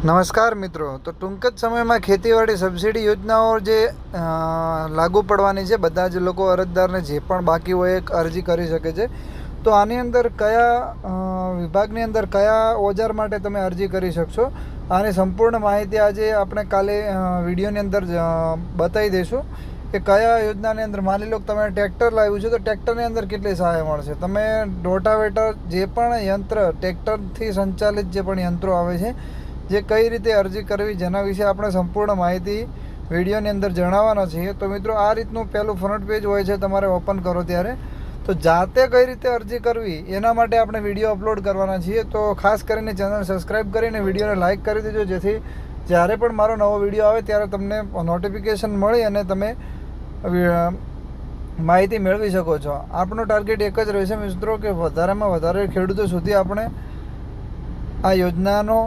નમસ્કાર મિત્રો, તો ટૂંક જ સમયમાં ખેતીવાડી સબસિડી યોજનાઓ જે લાગુ પડવાની છે, બધા જ લોકો અરજદારને જે પણ બાકી હોય એક અરજી કરી શકે છે. તો આની અંદર કયા વિભાગની અંદર કયા ઓજાર માટે તમે અરજી કરી શકશો, આની સંપૂર્ણ માહિતી આજે આપણે કાલે વિડીયોની અંદર બતાવી દઈશું કે કયા યોજનાની અંદર. માની લો તમે ટ્રેક્ટર લાવ્યું છે તો ટ્રેક્ટરની અંદર કેટલી સહાય મળશે. તમે રોટાવેટર જે પણ યંત્ર ટ્રેક્ટરથી સંચાલિત જે પણ યંત્રો આવે છે, જે કઈ રીતે અરજી કરવી, જેના વિશે આપણે સંપૂર્ણ માહિતી વિડીયોની અંદર જણાવવાના છીએ. તો મિત્રો, આ રીતનું પહેલું ફ્રન્ટ પેજ હોય છે તમારે ઓપન કરો ત્યારે. તો જાતે કઈ રીતે અરજી કરવી એના માટે આપણે વિડીયો અપલોડ કરવાના છીએ. તો ખાસ કરીને ચેનલ સબસ્ક્રાઈબ કરીને વિડીયોને લાઇક કરી દેજો, જેથી જ્યારે પણ મારો નવો વિડીયો આવે ત્યારે તમને નોટિફિકેશન મળી અને તમે માહિતી મેળવી શકો છો. આપણો ટાર્ગેટ એક જ રહેશે મિત્રો કે વધારેમાં વધારે ખેડૂતો સુધી આપણે આ યોજનાનો